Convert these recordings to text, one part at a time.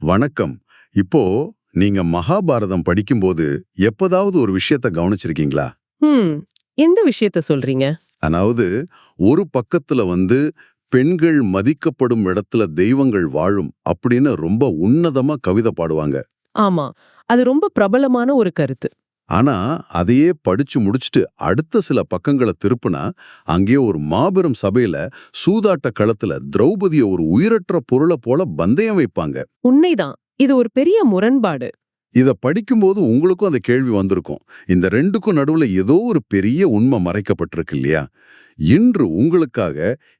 வணக்கம். இப்போ நீங்க மகாபாரதம் படிக்கும்போது எப்போதாவது ஒரு விஷயத்த கவனிச்சிருக்கீங்களா? ம். எந்த விஷயத்த சொல்றீங்க? அதாவது ஒரு பக்கத்துல பெண்கள் மதிக்கப்படும் இடத்துல தெய்வங்கள் வாழும் அப்படின்னு ரொம்ப உன்னதமா கவிதை பாடுவாங்க. ஆமா. அது ரொம்ப பிரபலமான ஒரு கருத்து. ஆனா அதையே படிச்சு முடிச்சுட்டு அடுத்த சில பக்கங்களை திருப்புனா அங்கே ஒரு மாபெரும் சபையில சூதாட்ட களத்துல திரௌபதிய ஒரு உயிரற்ற பொருளை போல பந்தயம் வைப்பாங்க. உண்மைதான். இது ஒரு பெரிய முரண்பாடு. இத படிக்கும்போது உங்களுக்கும் அந்த கேள்வி வந்திருக்கும். இந்த 2க்கும் நடுவுல ஏதோ ஒரு பெரிய உண்மை மறைக்கப்பட்டிருக்கு இல்லையா? இன்று உங்களுக்காக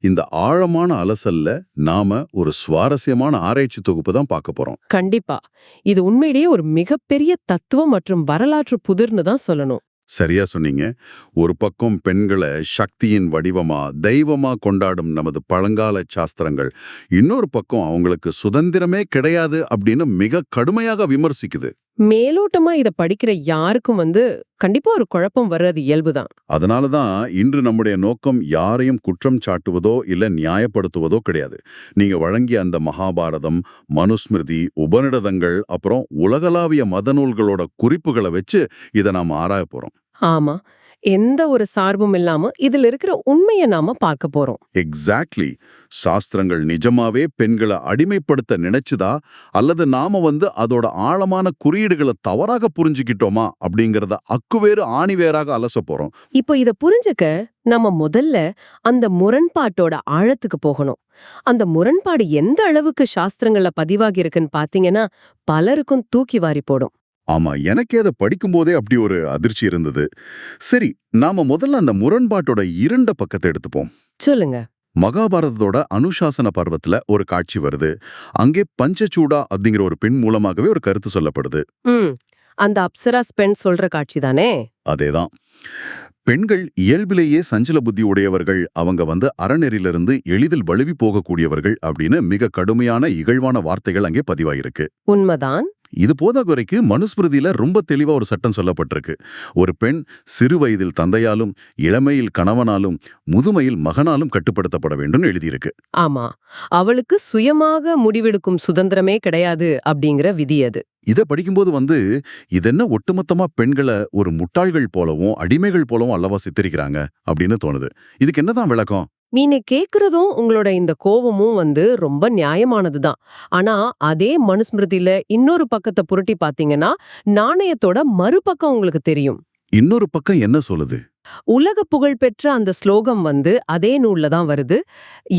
இந்த ஆழமான அலசல்ல நாம ஒரு சுவாரஸ்யமான ஆராய்ச்சி தொகுப்பு தான் பார்க்க போறோம். கண்டிப்பா. இது உண்மையிலேயே ஒரு மிகப்பெரிய தத்துவம் மற்றும் வரலாற்று புதிர்னு தான் சொல்லணும். சரியா சொன்னீங்க. ஒரு பக்கம் பெண்களை சக்தியின் வடிவமா, தெய்வமா கொண்டாடும் நமது பழங்கால சாஸ்திரங்கள். இன்னொரு பக்கம் அவங்களுக்கு சுதந்திரமே கிடையாது அப்படின்னு மிக கடுமையாக விமர்சிக்குது. மேலோட்டமா இத படிக்கிற யாருக்கும் கண்டிப்பா ஒரு குழப்பம் வர்றது இயல்புதான். அதனால தான் இன்று நம்முடைய நோக்கம் யாரையும் குற்றம் சாட்டுவதோ இல்ல நியாயப்படுத்துவதோ கிடையாது. நீங்க வழங்கிய அந்த மகாபாரதம், மனுஸ்மிருதி, உபநிடதங்கள் அப்புறம் உலகளாவிய மத நூல்களோட குறிப்புகளை வச்சு இதை நாம ஆராய போறோம். ஆமா. எந்த ஒரு சார்பும் இல்லாம இதுல இருக்கிற உண்மைய நாம பார்க்க போறோம். எக்ஸாக்ட்லி. சாஸ்திரங்கள் நிஜமாவே பெண்களை அடிமைப்படுத்த நினைச்சுதா அல்லது நாம அதோட ஆழமான குறியீடுகளை தவறாக புரிஞ்சுக்கிட்டோமா அப்படிங்கறத அக்குவேறு ஆணிவேராக அலச போறோம். இப்போ இத புரிஞ்சுக்க நம்ம முதல்ல அந்த முரண்பாட்டோட ஆழத்துக்கு போகணும். அந்த முரண்பாடு எந்த அளவுக்கு சாஸ்திரங்கள்ல பதிவாகி இருக்குன்னு பாத்தீங்கன்னா பலருக்கும் தூக்கி வாரி போடும். ஆமா, எனக்கே அதை படிக்கும்போதே அப்படி ஒரு அதிர்ச்சி இருந்தது. சரி, நாம முதல்ல அந்த முரண்பாட்டோட இரண்ட பக்கத்தை எடுத்துப்போம். சொல்லுங்க. மகாபாரதத்தோட அனுசாசன பர்வத்துல ஒரு காட்சி வருது. அங்கே பஞ்சசூடா அப்படிங்கிற ஒரு பெண் மூலமாகவே ஒரு கருத்து சொல்லப்படுது. ம். அந்த அப்சராஸ் பெண் சொல்ற காட்சி தானே? அதேதான். பெண்கள் இயல்பிலேயே சஞ்சல புத்தி உடையவர்கள், அவங்க அறநெறியிலிருந்து எளிதில் வழுவி போகக்கூடியவர்கள் அப்படின்னு மிக கடுமையான இகழ்வான வார்த்தைகள் அங்கே பதிவாயிருக்கு. உண்மைதான். இது போதாக்குறைக்கு மனுஸ்மிருதியில ரொம்ப தெளிவா ஒரு சட்டம் சொல்லப்பட்டிருக்கு. ஒரு பெண் சிறு வயதில் தந்தையாலும், இளமையில் கணவனாலும், முதுமையில் மகனாலும் கட்டுப்படுத்தப்பட வேண்டும் எழுதியிருக்கு. ஆமா. அவளுக்கு சுயமாக முடிவெடுக்கும் சுதந்திரமே கிடையாது அப்படிங்கிற விதி அது. இத படிக்கும்போது இதென்ன ஒட்டுமொத்தமா பெண்களை ஒரு முட்டாள்கள் போலவும் அடிமைகள் போலவும் அல்லவா சித்தரிக்கிறாங்க அப்படின்னு தோணுது. இதுக்கு என்னதான் விளக்கம்? நீங்க கேக்குறதும் உங்களோட இந்த கோவமும் ரொம்ப நியாயமானதுதான். ஆனா அதே மனுஸ்மிருதியில இன்னொரு பக்கத்தை புரட்டி பாத்தீங்கன்னா நாணயத்தோட மறுபக்கம் உங்களுக்கு தெரியும். இன்னொரு பக்கம் என்ன சொல்லுது? உலக புகழ் பெற்ற அந்த ஸ்லோகம் அதே நூல்ல தான் வருது.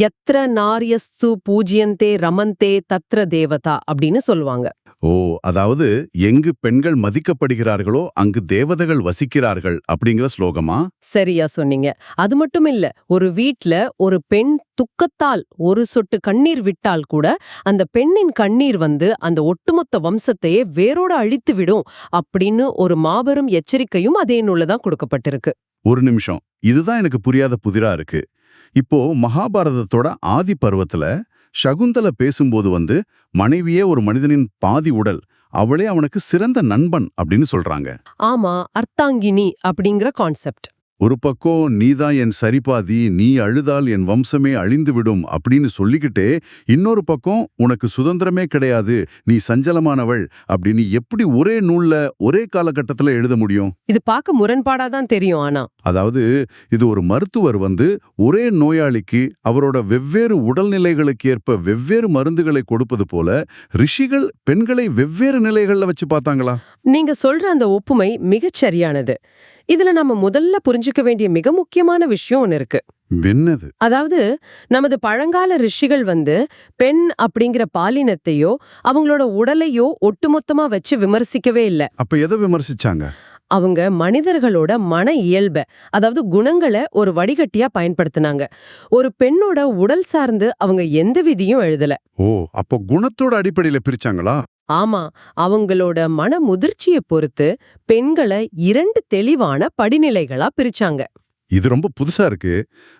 யத்ர நார்யஸ்து பூஜ்யந்தே ரமந்தே தத்ர தேவதா அப்படின்னு சொல்லுவாங்க. ஓ, அதாவது எங்கு பெண்கள் மதிக்கப்படுகிறார்களோ அங்கு தேவதைகள் வசிக்கிறார்கள் அப்படிங்கிற ஸ்லோகமா? சரியா சொன்னீங்க. அது மட்டும் இல்ல, ஒரு வீட்ல ஒரு பெண் துக்கத்தால் ஒரு சொட்டு கண்ணீர் விட்டால் கூட அந்த பெண்ணின் கண்ணீர் அந்த ஒட்டுமொத்த வம்சத்தையே வேரோட அழித்து விடும் அப்படின்னு ஒரு மாபெரும் எச்சரிக்கையும் அதே நூல்ல தான் கொடுக்கப்பட்டிருக்கு. ஒரு நிமிஷம், இதுதான் எனக்கு புரியாத புதிரா இருக்கு. இப்போ மகாபாரதத்தோட ஆதி பருவத்துல சகுந்தல பேசும்போது மனைவியே ஒரு மனிதனின் பாதி உடல், அவளே அவனுக்கு சிறந்த நண்பன் அப்படின்னு சொல்றாங்க. ஆமா, அர்த்தாங்கினி அப்படிங்கிற கான்செப்ட். ஒரு பக்கம் நீதான் என் சரிபாதி, நீ அழுதால் என் வம்சமே அழிந்துவிடும் அப்படின்னு சொல்லிக்கிட்டே, இன்னொரு பக்கம் உனக்கு சுதந்திரமே கிடையாது, நீ சஞ்சலமானவள் அப்படின்னு எப்படி ஒரே நூல்ல ஒரே காலகட்டத்துல எழுத முடியும்? இது பார்க்க முரண்பாடாதான் தெரியும். ஆனா அதாவது இது ஒரு மருத்துவர் ஒரே நோயாளிக்கு அவரோட வெவ்வேறு உடல்நிலைகளுக்கு ஏற்ப வெவ்வேறு மருந்துகளை கொடுப்பது போல ரிஷிகள் பெண்களை வெவ்வேறு நிலைகள்ல வச்சு பார்த்தாங்களா? நீங்க சொல்ற அந்த ஒப்புமை மிகச் சரியானது. இதுல நம்ம முதல்ல புரிஞ்சுக்க வேண்டிய மிக முக்கியமான விஷயம் ஒன்னு இருக்கு. என்னது? அதாவது நமது பழங்கால ரிஷிகள் பெண் அப்படிங்கிற பாலினத்தையோ அவங்களோட உடலையோ ஒட்டுமொத்தமா வச்சு விமர்சிக்கவே இல்ல. அப்ப எதை விமர்சிச்சாங்க? அவங்க மனிதர்களோட மன இயல்ப, அதாவது குணங்களை ஒரு வடிகட்டியா பயன்படுத்தினாங்க. ஒரு பெண்ணோட உடல் சார்ந்து அவங்க எந்த விதியும் எழுதல. ஓ, அப்போ குணத்தோட அடிப்படையில பிரிச்சாங்களா? ஆமா, அவங்களோட மன முதிர்ச்சியை பொறுத்து பெண்களை 2 தெளிவான படிநிலைகளா பிரிச்சாங்க. இது ரொம்ப புதுசா இருக்கு.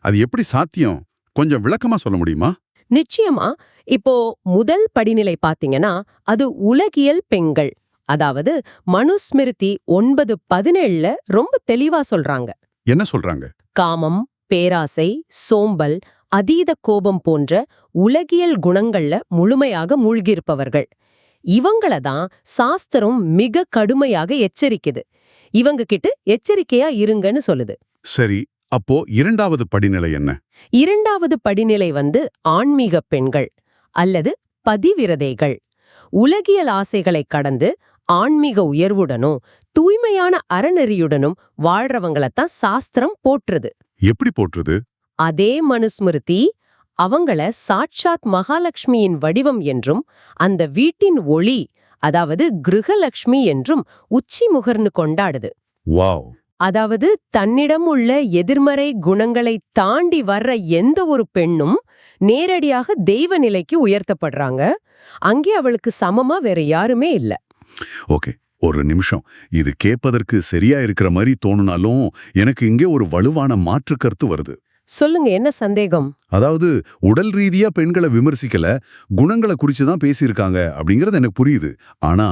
அது எப்படி சாத்தியம்? கொஞ்சம் விளக்கமா சொல்ல முடியுமா? நிச்சயமா. இப்போ முதல் படிநிலை பாத்தீங்கன்னா அது உலகியல் பெண்கள். அதாவது மனுஸ்மிருதி 9:17 ரொம்ப தெளிவா சொல்றாங்க. என்ன சொல்றாங்க? காமம், பேராசை, சோம்பல், அதீத கோபம் போன்ற உலகியல் குணங்கள்ல முழுமையாக மூழ்கியிருப்பவர்கள். இவங்கள தான் சாஸ்திரம் மிக கடுமையாக எச்சரிக்குது. இவங்க கிட்ட எச்சரிக்கையா இருங்கன்னு சொல்லுது. சரி, அப்போ இரண்டாவது படிநிலை என்ன? இரண்டாவது படிநிலை வந்து ஆன்மீக பெண்கள் அல்லது பதிவிரதைகள். உலகியல் ஆசைகளை கடந்து ஆன்மீக உயர்வுடனும் தூய்மையான அறநெறியுடனும் வாழ்றவங்களத்தான் சாஸ்திரம் போற்றுது. எப்படி போற்றுது? அதே மனுஸ்மிருதி அவங்கள சாட்சாத் மகாலட்சுமியின் வடிவம் என்றும் அந்த வீட்டின் ஒளி, அதாவது கிருஹலக்ஷ்மி என்றும் உச்சி முகர்னு கொண்டாடுது. வாவ்! அதாவது தன்னிடம் உள்ள எதிர்மறை குணங்களை தாண்டி வர்ற எந்த ஒரு பெண்ணும் நேரடியாக தெய்வ நிலைக்கு உயர்த்தப்படுறாங்க. அங்கே அவளுக்கு சமமா வேற யாருமே இல்ல. ஓகே, ஒரு நிமிஷம். இது கேட்பதற்கு சரியா இருக்கிற மாதிரி தோணுனாலும் எனக்கு இங்கே ஒரு வலுவான மாற்று கருத்து வருது. சொல்லுங்க, என்ன சந்தேகம்? அதாவது உடல் ரீதியா பெண்களை விமர்சிக்கல, குணங்களை குறிச்சு தான் பேசியிருக்காங்க அப்படிங்கிறது எனக்கு புரியுது. ஆனா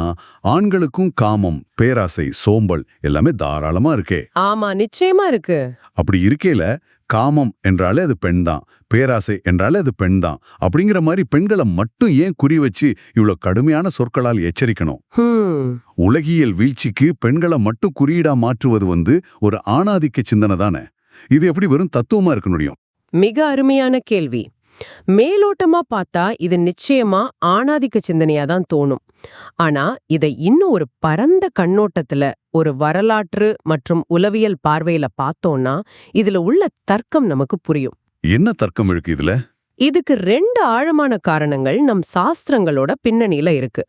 ஆண்களுக்கும் காமம், பேராசை, சோம்பல் எல்லாமே தாராளமா இருக்கே. ஆமா, நிச்சயமா இருக்கு. அப்படி இருக்கேல காமம் என்றாலே அது பெண் தான், பேராசை என்றாலே அது பெண் தான் அப்படிங்கிற மாதிரி பெண்களை மட்டும் ஏன் குறி வச்சு இவ்வளவு கடுமையான சொற்களால் எச்சரிக்கணும்? உலகியல் வீழ்ச்சிக்கு பெண்களை மட்டும் குறியீடா மாற்றுவது வந்து ஒரு ஆணாதிக்க சிந்தனை தானே. இது எப்படி வெறும் தத்துவமா இருக்க முடியும்? மிக அருமையான கேள்வி. மேலோட்டமா பார்த்தா இது நிச்சயமா ஆணாதிக்க சிந்தனையா தான் தோணும். ஆனா இதை இன்னும் ஒரு பரந்த கண்ணோட்டத்துல, ஒரு வரலாற்று மற்றும் உளவியல் பார்வையில பார்த்தோம்னா இதுல உள்ள தர்க்கம் நமக்கு புரியும். என்ன தர்க்கம் இருக்கு இதுல? இதுக்கு 2 ஆழமான காரணங்கள் நம் சாஸ்திரங்களோட பின்னணியில இருக்கு.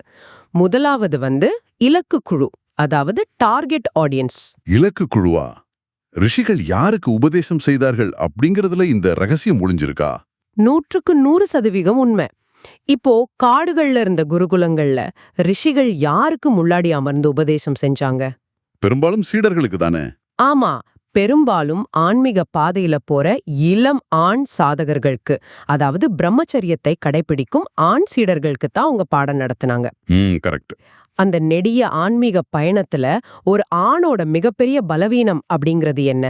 முதலாவது வந்து இலக்கு குழு, அதாவது டார்கெட் ஆடியன்ஸ். இலக்கு குழுவா? ரிஷிகள் யாருக்கு உபதேசம் செய்தார்கள் அப்படிங்கறதுல இந்த ரகசியம் ஒளிஞ்சிருக்கா? 100% உண்மை. இப்போ காடுகள்ல இருந்த குருகுலங்கள்ல ரிஷிகள் யாருக்கு முன்னாடி அமர்ந்து உபதேசம் செஞ்சாங்க? பெரும்பாலும் சீடர்களுக்கு தானே. ஆமா, பெரும்பாலும் ஆன்மீக பாதையில போற இளம் ஆண் சாதகர்களுக்கு, அதாவது பிரம்மச்சரியத்தை கடைபிடிக்கும் ஆண் சீடர்களுக்கு தான் அவங்க பாடம் நடத்தினாங்க. கரெக்ட். அந்த நெடிய ஆன்மீக பயணத்துல ஒரு ஆணோட மிகப்பெரிய பலவீனம் அப்படிங்கிறது என்ன?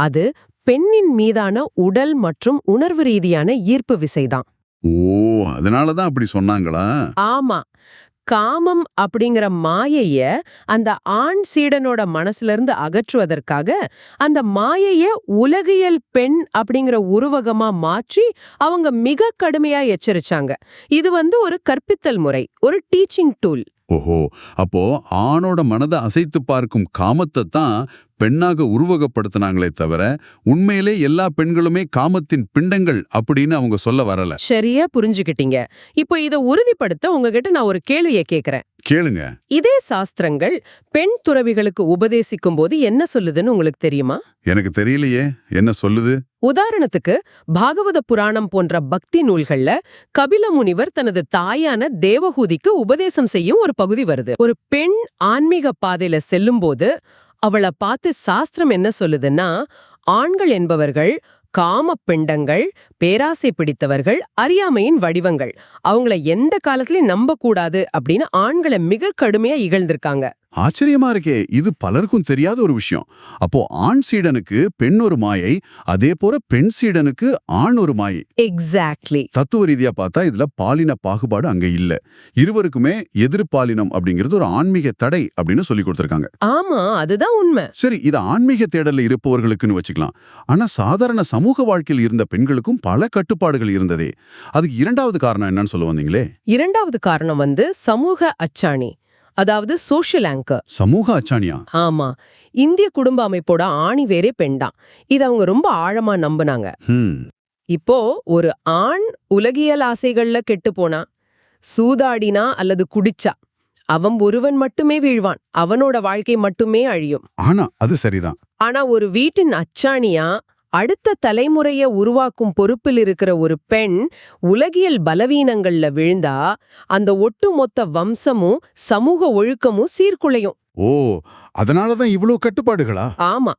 அது பெண்ணின் மீதான உடல் மற்றும் உணர்வு ரீதியான ஈர்ப்பு விசைதான். ஓ, அதனாலதான் அப்படி சொன்னாங்களா? ஆமா, காமம் அப்படிங்கிற மாயைய அந்த ஆண் சீடனோட மனசுல இருந்து அகற்றுவதற்காக அந்த மாயைய உலகியல் பெண் அப்படிங்கிற உருவகமா மாற்றி அவங்க மிக கடுமையா எச்சரிச்சாங்க. இது வந்து ஒரு கற்பித்தல் முறை, ஒரு டீச்சிங் டூல். ஓஹோ, அப்போ ஆணோட மனதை அசைத்து பார்க்கும் காமத்தை தான் பெண்ணாக உருவகப்படுத்தினாங்களே தவிர உண்மையிலே எல்லா பெண்களுமே காமத்தின் பிண்டங்கள் அப்படின்னு அவங்க சொல்ல வரல. சரியா புரிஞ்சுக்கிட்டீங்க. இப்போ இதை உறுதிப்படுத்த உங்ககிட்ட நான் ஒரு கேள்வியை கேக்குறேன். கேளுங்க. இதே சாஸ்திரங்கள் பெண் துறவிகளுக்கு உபதேசிக்கும் போது என்ன சொல்லுதுன்னு உங்களுக்கு தெரியுமா? எனக்கு தெரியலையே, என்ன சொல்லுது? உதாரணத்துக்கு பாகவத புராணம் போன்ற பக்தி நூல்கள்ல கபில முனிவர் தனது தாயான தேவஹூதிக்கு உபதேசம் செய்யும் ஒரு பகுதி வருது. ஒரு பெண் ஆன்மீக பாதையில செல்லும்போது அவளை பார்த்து சாஸ்திரம் என்ன சொல்லுதுன்னா, ஆண்கள் என்பவர்கள் காம பிண்டங்கள், பேராசை பிடித்தவர்கள், அறியாமையின் வடிவங்கள், அவங்கள எந்த காலத்திலயும் நம்ப கூடாது அப்படின்னு ஆண்களை மிக கடுமையா இகழ்ந்திருக்காங்க. ஆச்சரியமா இருக்கே, இது பலருக்கும் தெரியாத ஒரு விஷயம். அப்போ ஆண் சீடனுக்கு பெண் ஒரு மாயை, அதே போல பெண் சீடனுக்கு ஆண் ஒரு மாயை. எக்ஸாக்ட்லி. தத்துவ ரீதியா பார்த்தா இதுல பாலின பாகுபாடு அங்க இல்ல. இருவருக்குமே எதிர்பாலினம் அப்படிங்கிறது ஒரு ஆன்மீக தடை அப்படின்னு சொல்லி கொடுத்திருக்காங்க. ஆமா, அதுதான் உண்மை. சரி, இது ஆன்மீக தேடல்ல இருப்பவர்களுக்குன்னு வச்சுக்கலாம். ஆனா சாதாரண சமூக வாழ்க்கையில் இருந்த பெண்களுக்கும் பல கட்டுப்பாடுகள் இருந்ததே. அதுக்கு இரண்டாவது காரணம் என்னன்னு சொல்ல வந்தீங்களே? இரண்டாவது காரணம் வந்து சமூக அச்சாணி, அதாவது சோஷியல் ஆங்கர். சமூக அச்சாணியா? ஆமா, இந்திய குடும்ப அமைப்போட ஆணி வேறே பெண்தான். இது அவங்க ரொம்ப ஆழமா நம்பினாங்க. இப்போ ஒரு ஆண் உலகியல் ஆசைகள்ல கெட்டு போனா, சூதாடினா அல்லது குடிச்சா அவன் ஒருவன் மட்டுமே வீழ்வான், அவனோட வாழ்க்கை மட்டுமே அழியும். ஆனா அது சரிதான். ஆனா ஒரு வீட்டின் அச்சாணியா அடுத்த தலைமுறைய உருவாக்கும் பொறுப்பில் இருக்கிற ஒரு பெண் உலகியல் பலவீனங்கள்ல விழுந்தா அந்த ஒட்டுமொத்த வம்சமும் சமூக ஒழுக்கமும் சீர்குலையும். ஓ, அதனாலதான் இவ்ளோ கட்டுப்பாடுகளா? ஆமா,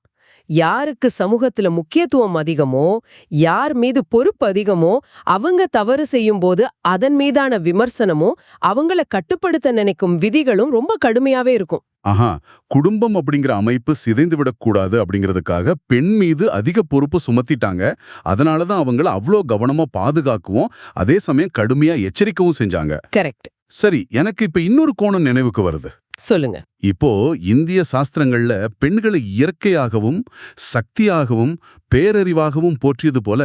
யாருக்கு சமூகத்துல முக்கியத்துவம் அதிகமோ, யார் மீது பொறுப்பு அதிகமோ, அவங்க தவறு செய்யும் போது அதன் மீதான விமர்சனமும் அவங்கள கட்டுப்படுத்த நினைக்கும் விதிகளும் ரொம்ப கடுமையாவே இருக்கும். ஆஹா, குடும்பம் அப்படிங்கிற அமைப்பு சிதைந்து விடக்கூடாது அப்படிங்கிறதுக்காக பெண் மீது அதிக பொறுப்பு சுமத்திட்டாங்க. அதனாலதான் அவங்கள அவ்வளோ கவனமா பாதுகாக்கவும் அதே சமயம் கடுமையா எச்சரிக்கவும் செஞ்சாங்க. கரெக்ட். சரி, எனக்கு இப்ப இன்னொரு கோணம் நினைவுக்கு வருது. சொல்லுங்க. இப்போ இந்திய சாஸ்திரங்கள்ல பெண்களை இயற்கையாகவும் சக்தியாகவும் பேரறிவாகவும் போற்றியது போல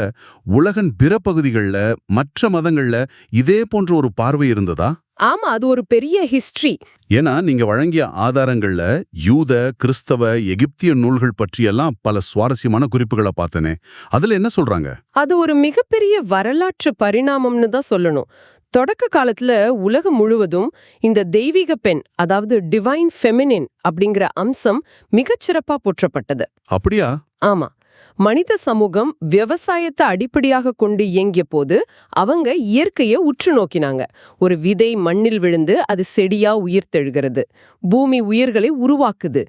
உலகின் பிற பகுதிகள்ல மற்ற மதங்கள்ல இதே போன்ற ஒரு பார்வை இருந்ததா? ஆமா, அது ஒரு பெரிய ஹிஸ்டரி. ஏன்னா நீங்க வழங்கிய ஆதாரங்கள்ல யூத, கிறிஸ்தவ, எகிப்திய நூல்கள் பற்றியெல்லாம் பல சுவாரஸ்யமான குறிப்புகளை பார்த்தனே. அதுல என்ன சொல்றாங்க? அது ஒரு மிகப்பெரிய வரலாற்று பரிணாமம்னு தான் சொல்லணும். தொடக்க காலத்துல உலகம் முழுவதும் இந்த தெய்வீக பெண், அதாவது டிவைன் ஃபெமினின் அப்படிங்கிற அம்சம் மிகச்சிறப்பா போற்றப்பட்டது. அப்படியா? ஆமா. மனித சமூகம் விவசாயத்தை அடிப்படையாக கொண்டு இயங்கிய போது அவங்க இயற்கையை உற்று நோக்கினாங்க. ஒரு விதை மண்ணில் விழுந்து அது செடியா உயிர்த்தெழுகிறது, பூமி உயிர்களை உருவாக்குது.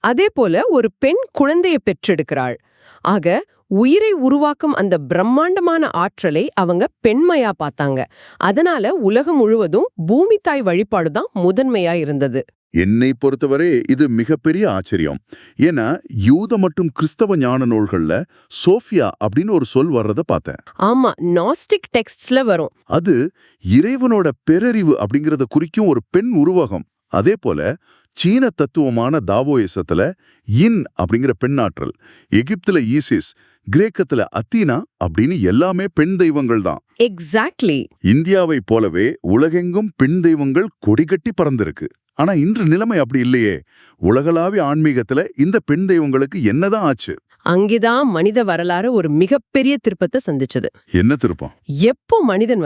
அதே போல ஒரு பெண் குழந்தையை பெற்றெடுக்கிறாள். ஆக உயிரை உருவாக்கும் அந்த பிரம்மாண்டமான ஆற்றலை அவங்க பெண்மையா பார்த்தாங்க. அதனால உலகம் முழுவதும் பூமி தாய் வழிபாடுதான் முதன்மையா இருந்தது. என்னை பொறுத்தவரை இது மிகப்பெரிய ஆச்சரியம். ஏன்னா யூத மற்றும் கிறிஸ்தவ ஞான நூல்கள்ல சோஃபியா அப்படின்னு ஒரு சொல் வர்றத பார்த்தேன். ஆமா, நாஸ்டிக் டெக்ஸ்ட்ஸ்ல வரும். அது இறைவனோட பேரறிவு அப்படிங்கறத குறிக்கும் ஒரு பெண் உருவகம். அதே போல சீன தத்துவமான தாவோயிசத்துல யின் அப்படிங்கிற பெண்ணாற்றல், எகிப்துல ஈசிஸ், கிரேக்கத்துல அத்தீனா அப்படின்னு எல்லாமே பெண் தெய்வங்கள் தான். எக்ஸாக்ட்லி. இந்தியாவை போலவே உலகெங்கும் பெண் தெய்வங்கள் கொடிகட்டி பறந்திருக்கு. ஆனா இன்று நிலைமை அப்படி இல்லையே. உலகளாவிய ஆன்மீகத்துல இந்த பெண் தெய்வங்களுக்கு என்னதான் ஆச்சு? அங்கேதான் மனித வரலாறு ஒரு மிகப்பெரிய திருப்பத்தை சந்திச்சது. என்ன திருப்பம்? எப்போ மனிதன்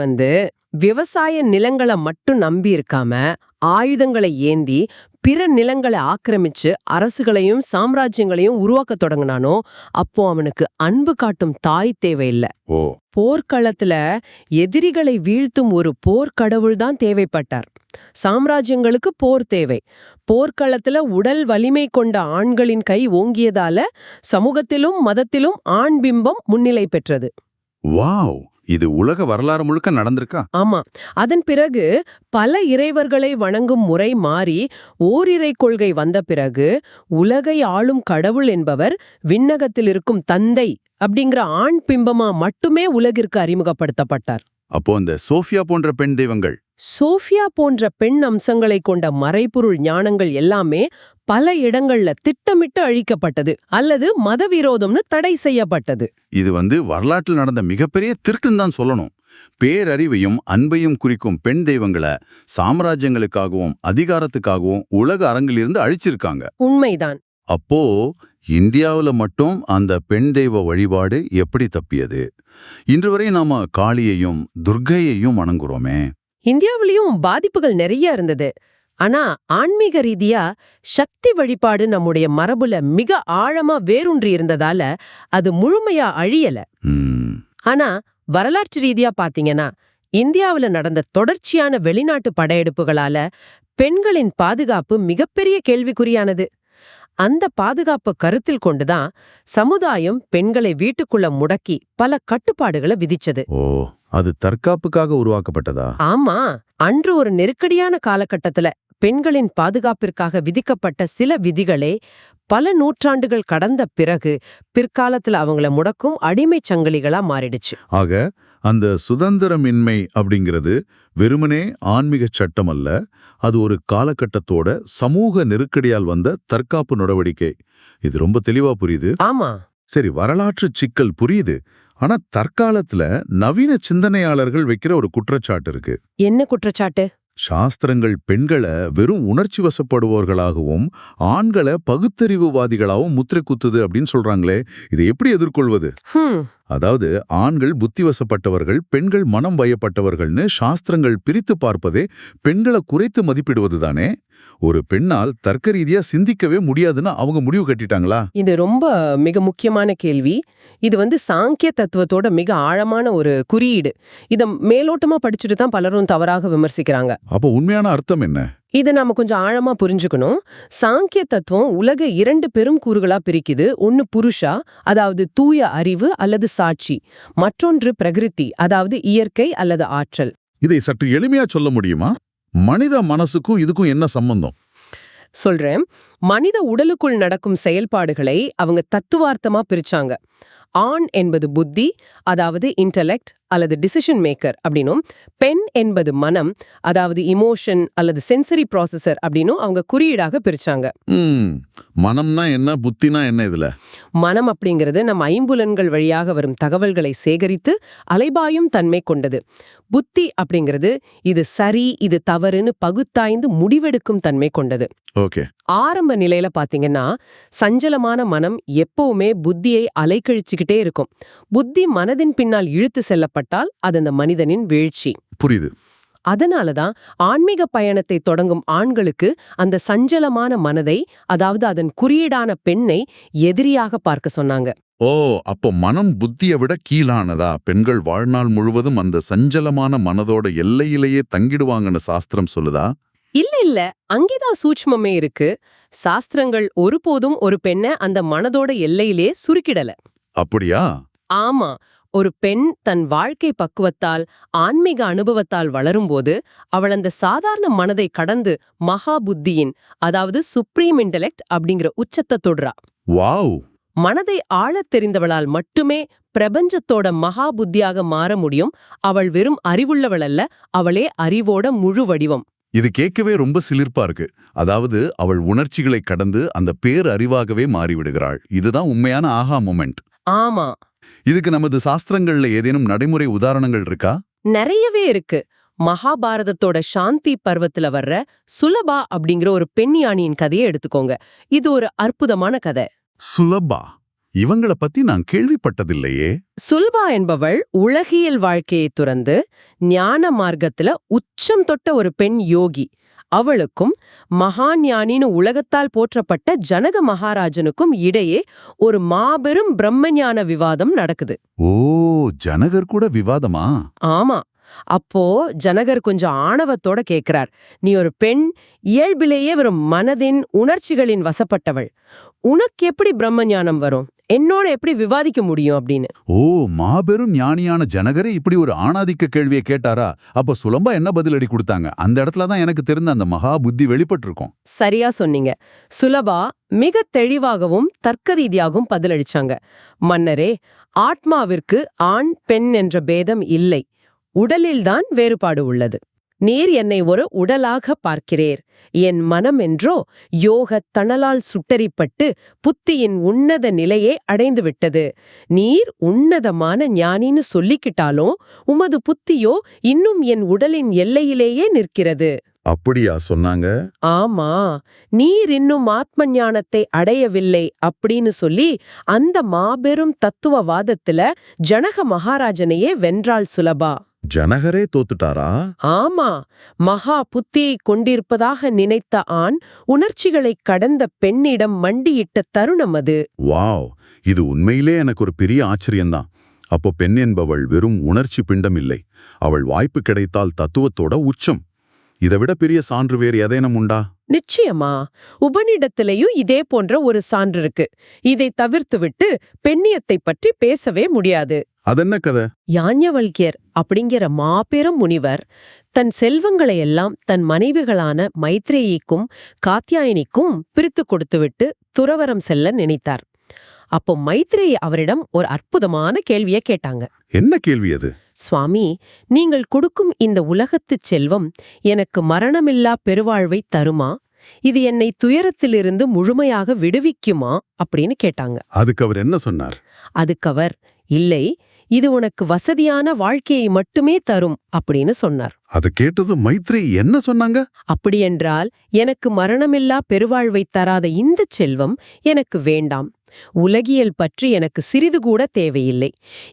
விவசாய நிலங்களை மட்டும் நம்பி இருக்காம ஆயுதங்களை ஏந்தி பிற நிலங்களை ஆக்கிரமிச்சு அரசுகளையும் சாம்ராஜ்யங்களையும் உருவாக்க தொடங்கினானோ, அப்போ அவனுக்கு அன்பு காட்டும் தாய் தேவையில்லை. போர்க்களத்துல எதிரிகளை வீழ்த்தும் ஒரு போர்க்கடவுள் தான் தேவைப்பட்டார். சாம்ராஜ்யங்களுக்கு போர் தேவை. போர்க்களத்துல உடல் வலிமை கொண்ட ஆண்களின் கை ஓங்கியதால சமூகத்திலும் மதத்திலும் ஆண் பிம்பம் முன்னிலை பெற்றது. வாவ், இது உலக வரலாறு முழுக்க நடந்திருக்கா? ஆமா. அதன் பிறகு பல இறைவர்களை வணங்கும் முறை மாறி ஓரிரை கொள்கை வந்த பிறகு உலகை ஆளும் கடவுள் என்பவர் விண்ணகத்தில் இருக்கும் தந்தை அப்படிங்கிற ஆண் பிம்பமா மட்டுமே உலகிற்கு அறிமுகப்படுத்தப்பட்டார். அப்போ இந்த சோஃபியா போன்ற பெண் தெய்வங்கள், சோஃபியா போன்ற பெண் அம்சங்களை கொண்ட மறைபொருள் ஞானங்கள் எல்லாமே பல இடங்கள்ல திட்டமிட்டு அழிக்கப்பட்டது அல்லது மதவிரோதம்னு தடை செய்யப்பட்டது. இது வரலாற்றில் நடந்த மிகப்பெரிய திருட்டுன்னு தான் சொல்லணும். பேரறிவையும் அன்பையும் குறிக்கும் பெண் தெய்வங்களை சாம்ராஜ்யங்களுக்காகவும் அதிகாரத்துக்காகவும் உலக அரங்கிலிருந்து அழிச்சிருக்காங்க. உண்மைதான். அப்போ இந்தியாவுல மட்டும் அந்த பெண் தெய்வ வழிபாடு எப்படி தப்பியது? இன்று வரை நாம காளியையும் துர்க்கையையும் வணங்குறோமே. இந்தியாவிலையும் பாதிப்புகள் நிறைய இருந்தது. ஆனா ஆன்மீக ரீதியா சக்தி வழிபாடு நம்முடைய மரபுல மிக ஆழமா வேரூன்றி இருந்ததால அது முழுமையா அழியல. ஆனா வரலாற்று ரீதியா பாத்தீங்கன்னா இந்தியாவுல நடந்த தொடர்ச்சியான வெளிநாட்டு படையெடுப்புகளால பெண்களின் பாதுகாப்பு மிகப்பெரிய கேள்விக்குறியானது. அந்த பாதுகாப்பை கருத்தில் கொண்டுதான் சமுதாயம் பெண்களை வீட்டுக்குள்ள முடக்கி பல கட்டுப்பாடுகளை விதிச்சது. அது தற்காப்புக்காக உருவாக்கப்பட்டதா? ஆமா. அன்று ஒரு நெருக்கடியான காலகட்டத்துல பெண்களின் பாதுகாப்பிற்காக விதிக்கப்பட்ட சில விதிகளே பல நூற்றாண்டுகள் கடந்த பிறகு பிற்காலத்துல அவங்கள முடக்கும் அடிமைச் சங்கிலிகளா மாறிடுச்சு. ஆக அந்த சுதந்திரமின்மை அப்படிங்கிறது வெறுமனே ஆன்மீக சட்டம் அல்ல, அது ஒரு காலகட்டத்தோட சமூக நெருக்கடியால் வந்த தற்காப்பு நடவடிக்கை. இது ரொம்ப தெளிவா புரியுது. ஆமா. சரி, வரலாற்று சிக்கல் புரியுது. ஆனா தற்காலத்துல நவீன சிந்தனையாளர்கள் வைக்கிற ஒரு குற்றச்சாட்டு இருக்கு. என்ன குற்றச்சாட்டு? சாஸ்திரங்கள் பெண்களை வெறும் உணர்ச்சி வசப்படுபவர்களாகவும் ஆண்களை பகுத்தறிவுவாதிகளாகவும் முத்திரை குத்துது அப்படின்னு சொல்றாங்களே, இதை எப்படி எதிர்கொள்வது? அதாவது ஆண்கள் புத்திவசப்பட்டவர்கள், பெண்கள் மனம் வயப்பட்டவர்கள்னு சாஸ்திரங்கள் பிரித்து பார்ப்பதே பெண்களை குறைத்து மதிப்பிடுவதுதானே. ஒரு பெண்ணால் தர்க்க ரீதியா சிந்திக்கவே முடியாதுன்னு அவங்க முடிவு கட்டிட்டாங்களா? இது ரொம்ப மிக முக்கியமான கேள்வி. இது சாங்கிய தத்துவத்தோட மிக ஆழமான ஒரு குறியீடு. இத மேலோட்டமா படிச்சுட்டு தான் பலரும் தவறாக விமர்சிக்கிறாங்க. அப்போ உண்மையான அர்த்தம் என்ன? இதை நாம கொஞ்சம் ஆழமா புரிஞ்சுக்கணும். சாங்கிய தத்துவம் உலக 2 பெரும் கூறுகளா பிரிக்குது. ஒன்னு புருஷா, அதாவது தூய அறிவு அல்லது சாட்சி. மற்றொன்று பிரகிருதி, அதாவது இயற்கை அல்லது ஆற்றல். இதை சற்று எளிமையா சொல்ல முடியுமா? மனித மனசுக்கும் இதுக்கும் என்ன சம்பந்தம்? சொல்றேன். மனித உடலுக்குள் நடக்கும் செயல்பாடுகளை அவங்க தத்துவார்த்தமா பிரிச்சாங்க. ஆண் என்பது புத்தி, அதாவது இன்டலெக்ட் அல்லது டிசிஷன் மேக்கர் அப்படின்னும் பெண் என்பது மனம், அதாவது இமோஷன் அல்லது சென்சரி ப்ராசஸர் அப்படின்னும் அவங்க குறியீடாக பிரிச்சாங்க. மனம்னா என்ன, புத்தினா என்ன இதுல? மனம் அப்படிங்கிறது நம்ம ஐம்புலன்கள் வழியாக வரும் தகவல்களை சேகரித்து அலைபாயும் தன்மை கொண்டது. புத்தி அப்படிங்கிறது இது சரி இது தவறுன்னு பகுத்தாய்ந்து முடிவெடுக்கும் தன்மை கொண்டது. ஓகே. ஆரம்ப நிலையில பாத்தீங்கன்னா சஞ்சலமான மனம் எப்பவுமே புத்தியை அலைக்கழிச்சுக்கிட்டே இருக்கும். புத்தி மனதின் பின்னால் இழுத்து செல்லப்பட்டால் அது அந்த மனிதனின் வீழ்ச்சி. புரியுது. அதனாலதான் ஆன்மீக பயணத்தை தொடங்கும் ஆண்களுக்கு அந்த சஞ்சலமான மனதை, அதாவது அதன் குறியீடான பெண்ணை எதிரியாக பார்க்க சொன்னாங்க. ஓ, அப்போ மனம் புத்தியை விட கீழானதா? பெண்கள் வாழ்நாள் முழுவதும் அந்த சஞ்சலமான மனதோட எல்லையிலேயே தங்கிடுவாங்கன்னு சாஸ்திரம் சொல்லுதா? இல்ல, அங்கேதான் சூட்சுமமே இருக்கு. சாஸ்திரங்கள் ஒருபோதும் ஒரு பெண்ணை அந்த மனதோட எல்லையிலே சுருக்கிடல. அப்படியா? ஆமா, ஒரு பெண் தன் வாழ்க்கை பக்குவத்தால் ஆன்மீக அனுபவத்தால் வளரும்போது அவள் அந்த சாதாரண மனதை கடந்து மகா புத்தியின், அதாவது சுப்ரீம் இன்டெலெக்ட் அப்படிங்கிற உச்சத்தை தொடுறா. வாவ்! மனதை ஆழத் தெரிந்தவளால் மட்டுமே பிரபஞ்சத்தோட மகா புத்தியாக மாற முடியும். அவள் வெறும் அறிவுள்ளவள் அல்ல, அவளே அறிவோட முழு வடிவம். இது கேட்கவே ரொம்ப சிலிர்ப்பா இருக்கு. அதாவது அவள் உணர்ச்சிகளை கடந்து அந்த பேர் அறிவாகவே மாறிவிடுகிறாள். இதுதான் உண்மையான ஆஹா மொமெண்ட். ஆமா, இதுக்கு நமது சாஸ்திரங்கள்ல ஏதேனும் நடைமுறை உதாரணங்கள் இருக்கா? நிறையவே இருக்கு. மகாபாரதத்தோட சாந்தி பர்வத்துல வர்ற சுலபா அப்படிங்கிற ஒரு பெண் யானையின் கதையை எடுத்துக்கோங்க. இது ஒரு அற்புதமான கதை. சுலபா? இவங்கள பத்தி நான் கேள்விப்பட்டதில்லையே. சுல்பா என்பவள் உலகியல் வாழ்க்கையை துறந்து ஞான மார்க்கத்துல உச்சம் தொட்ட ஒரு பெண் யோகி. அவளுக்கும் மகாஞானின்னு உலகத்தால் போற்றப்பட்ட ஜனக மகாராஜனுக்கும் இடையே ஒரு மாபெரும் பிரம்மஞான விவாதம் நடக்குது. ஓ, ஜனகர் கூட விவாதமா? ஆமா. அப்போ ஜனகர் கொஞ்சம் ஆணவத்தோட கேக்குறார், நீ ஒரு பெண், இயல்பிலேயே வெறும் மனதின் உணர்ச்சிகளின் வசப்பட்டவள், உனக்கு எப்படி பிரம்ம ஞானம் வரும், என்னோட எப்படி விவாதிக்க முடியும் அப்படின்னு. ஓ, மாபெரும் ஞானியான ஜனகரே இப்படி ஒரு ஆணாதிக்க கேள்வியை கேட்டாரா? அப்ப சுலம்பா என்ன பதிலடி கொடுத்தாங்க? அந்த இடத்துலதான் எனக்கு தெரிந்த அந்த மகா புத்தி வெளிப்பட்டிருக்கும். சரியா சொன்னீங்க. சுலபா மிக தெளிவாகவும் தர்க்க ரீதியாகவும் பதிலளிச்சாங்க. மன்னரே, ஆத்மாவிற்கு ஆண் பெண் என்ற பேதம் இல்லை, உடலில்தான் வேறுபாடு உள்ளது. நீர் என்னை ஒரு உடலாக பார்க்கிறேர், என் மனம் என்றோ யோகத் தணலால் சுட்டரிப்பட்டு புத்தியின் உன்னத நிலையை அடைந்துவிட்டது. நீர் உன்னதமான ஞானின்னு சொல்லிக்கிட்டாலும் உமது புத்தியோ இன்னும் என் உடலின் எல்லையிலேயே நிற்கிறது. அப்படியா சொன்னாங்க? ஆமா, நீர் இன்னும் ஆத்ம ஞானத்தை அடையவில்லை அப்படின்னு சொல்லி அந்த மாபெரும் தத்துவவாதத்துல ஜனக மகாராஜனையே வென்றாள் சுலபா. ஜனகரே தோத்துட்டாரா? ஆமா, மகா புத்தியை கொண்டிருப்பதாக நினைத்த ஆண் உணர்ச்சிகளைக் கடந்த பெண்ணிடம் மண்டியிட்ட தருணம் அது. வாவ்! இது உண்மையிலே எனக்கு ஒரு பெரிய ஆச்சரியம்தான். அப்போ பெண் என்பவள் வெறும் உணர்ச்சி பிண்டம் இல்லை, அவள் வாய்ப்பு கிடைத்தால் தத்துவத்தோட உச்சம். இதை விட பெரிய சான்று வேறு ஏதேனும் உண்டா? நிச்சயமா, உபநிடத்திலையும் இதே போன்ற ஒரு சான்று இருக்கு. இதை தவிர்த்துவிட்டு பெண்ணியத்தை பற்றி பேசவே முடியாது. அதென்ன கதை? யாஞவல்கியர் அப்படிங்கிற மாபெரும் முனிவர் தன் செல்வங்களை எல்லாம் தன் மனைவிகளான மைத்ரேயிக்கும் காத்யாயனிக்கும் பிரித்து கொடுத்துவிட்டு துறவரம் செல்ல நினைத்தார். அப்போ மைத்ரேயி அவரிடம் ஒரு அற்புதமான கேள்வியை கேட்டாங்க. என்ன கேள்வி அது? சுவாமி, நீங்கள் கொடுக்கும் இந்த உலகத்துச் செல்வம் எனக்கு மரணமில்லா பெருவாழ்வை தருமா? இது என்னை துயரத்திலிருந்து முழுமையாக விடுவிக்குமா அப்படின்னு கேட்டாங்க. அதுக்கு அவர் என்ன சொன்னார்? அதுக்கவர், இல்லை, இது உனக்கு வசதியான வாழ்க்கையை மட்டுமே தரும் அப்படின்னு சொன்னார். அது கேட்டது மைத்ரே என்ன சொன்னாங்க? அப்படியென்றால் எனக்கு மரணமில்லா பெருவாழ்வை தராத இந்தச் செல்வம் எனக்கு வேண்டாம். உலகியல் பற்றி எனக்கு சிறிது கூட தேவையில்லை.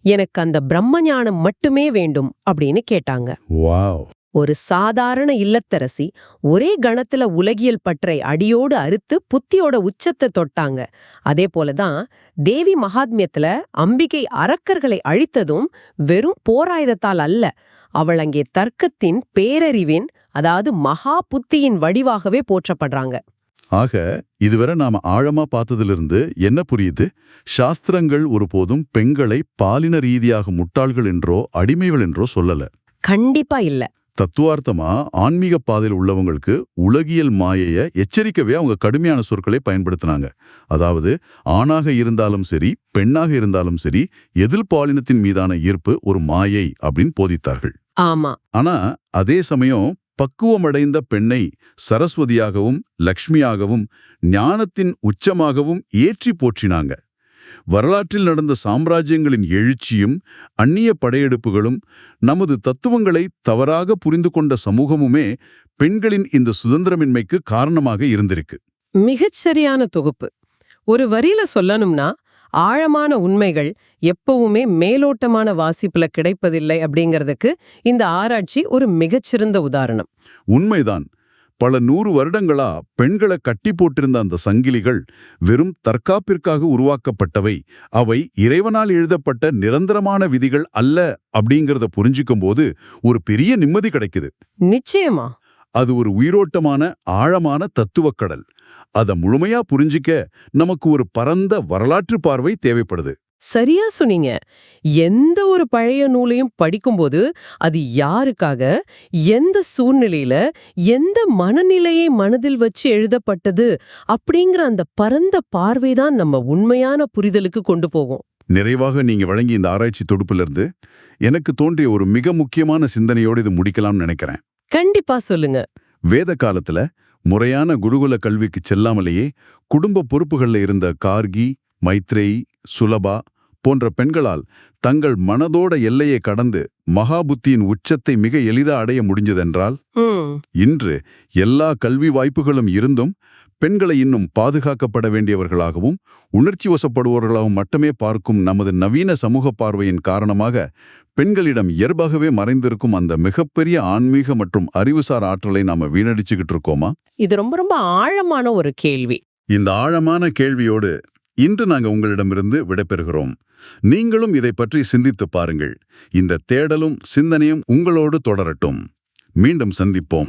எனக்கு அந்த பிரம்மஞானம் மட்டுமே வேண்டும் அப்படின்னு கேட்டாங்க. வாவ்! ஒரு சாதாரண இல்லத்தரசி ஒரே கணத்துல உலகியல் பற்றை அடியோடு அறுத்து புத்தியோட உச்சத்தை தொட்டாங்க. அதே போலதான் தேவி மகாத்மியத்துல அம்பிகை அரக்கர்களை அழித்ததும் வெறும் போராயுதத்தால் அல்ல, அவள் அங்கே தர்க்கத்தின் பேரறிவின், அதாவது மகா புத்தியின் வடிவாகவே போற்றப்படுறாங்க. ஆக இதுவரை நாம ஆழமா பார்த்ததிலிருந்து என்ன புரியுது? சாஸ்திரங்கள் ஒருபோதும் பெண்களை பாலின ரீதியாக முட்டாள்கள் என்றோ அடிமைகள் என்றோ சொல்லல. கண்டிப்பா இல்ல. தத்துவார்த்தமா ஆன்மீக பாதையில் உள்ளவங்களுக்கு உலகியல் மாயைய எச்சரிக்கவே அவங்க கடுமையான சொற்களை பயன்படுத்தினாங்க. அதாவது ஆணாக இருந்தாலும் சரி பெண்ணாக இருந்தாலும் சரி எதில் பாலினத்தின் மீதான ஈர்ப்பு ஒரு மாயை அப்படின்னு போதித்தார்கள். ஆமா. ஆனா அதே சமயம் பக்குவமடைந்த பெண்ணை சரஸ்வதியாகவும் லக்ஷ்மியாகவும் ஞானத்தின் உச்சமாகவும் ஏற்றி போற்றினாங்க. வரலாற்றில் நடந்த சாம்ராஜ்யங்களின் எழுச்சியும் அந்நிய படையெடுப்புகளும் நமது தத்துவங்களை தவறாக புரிந்து கொண்ட சமூகமுமே பெண்களின் இந்த சுதந்திரமின்மைக்கு காரணமாக இருந்திருக்கு. மிகச்சரியான தொகுப்பு. ஒரு வரியில சொல்லணும்னா, ஆழமான உண்மைகள் எப்பவுமே மேலோட்டமான வாசிப்புல கிடைப்பதில்லை அப்படிங்கிறதுக்கு இந்த ஆராய்ச்சி ஒரு மிகச்சிறந்த உதாரணம். உண்மைதான். பல 100 வருடங்களா பெண்களை கட்டி போட்டிருந்த அந்த சங்கிலிகள் வெறும் தற்காப்பிற்காக உருவாக்கப்பட்டவை, அவை இறைவனால் எழுதப்பட்ட நிரந்தரமான விதிகள் அல்ல அப்படிங்கறத புரிஞ்சுக்கும் போது ஒரு பெரிய நிம்மதி கிடைக்குது. நிச்சயமா. அது ஒரு உயிரோட்டமான ஆழமான தத்துவக் கடல். அத முழுமையா புரிஞ்சிக்க நமக்கு ஒரு பரந்த வரலாற்று பார்வை தேவைப்படுது. சரியா சொன்னீங்க. எந்த ஒரு பழைய நூலையும் படிக்கும்போது அது யாருக்காக, எந்த சூழ்நிலையில, எந்த மனநிலையை மனதில் வச்சு எழுதப்பட்டது அப்படிங்கிற அந்த பரந்த பார்வைதான் நம்ம உண்மையான புரிதலுக்கு கொண்டு போகும். நிறைவாக நீங்க வழங்கிய இந்த ஆராய்ச்சி தொடுப்பிலிருந்து எனக்கு தோன்றிய ஒரு மிக முக்கியமான சிந்தனையோடு இது முடிக்கலாம்னு நினைக்கிறேன். கண்டிப்பா சொல்லுங்க. வேத காலத்துல முறையான குருகுல கல்விக்கு செல்லாமலேயே குடும்ப பொறுப்புகள்ல இருந்த கார்கி, மைத்ரேயி, சுலபா போன்ற பெண்களால் தங்கள் மனதோட எல்லையை கடந்து மகாபுத்தியின் உச்சத்தை மிக எளிதா அடைய முடிஞ்சதென்றால், இன்று எல்லா கல்வி வாய்ப்புகளும் இருந்தும் பெண்களை இன்னும் பாதுகாக்கப்பட வேண்டியவர்களாகவும் உணர்ச்சி வசப்படுபவர்களாகவும் மட்டுமே பார்க்கும் நமது நவீன சமூக பார்வையின் காரணமாக பெண்களிடம் இயல்பாகவே மறைந்திருக்கும் அந்த மிகப்பெரிய ஆன்மீக மற்றும் அறிவுசார் ஆற்றலை நாம வீணடிச்சுக்கிட்டு இருக்கோமா? இது ரொம்ப ரொம்ப ஆழமான ஒரு கேள்வி. இந்த ஆழமான கேள்வியோடு இன்று நாங்க உங்களிடமிருந்து விடைபெறுகிறோம். நீங்களும் இதை பற்றி சிந்தித்து பாருங்கள். இந்த தேடலும் சிந்தனையும் உங்களோடு தொடரட்டும். மீண்டும் சந்திப்போம்.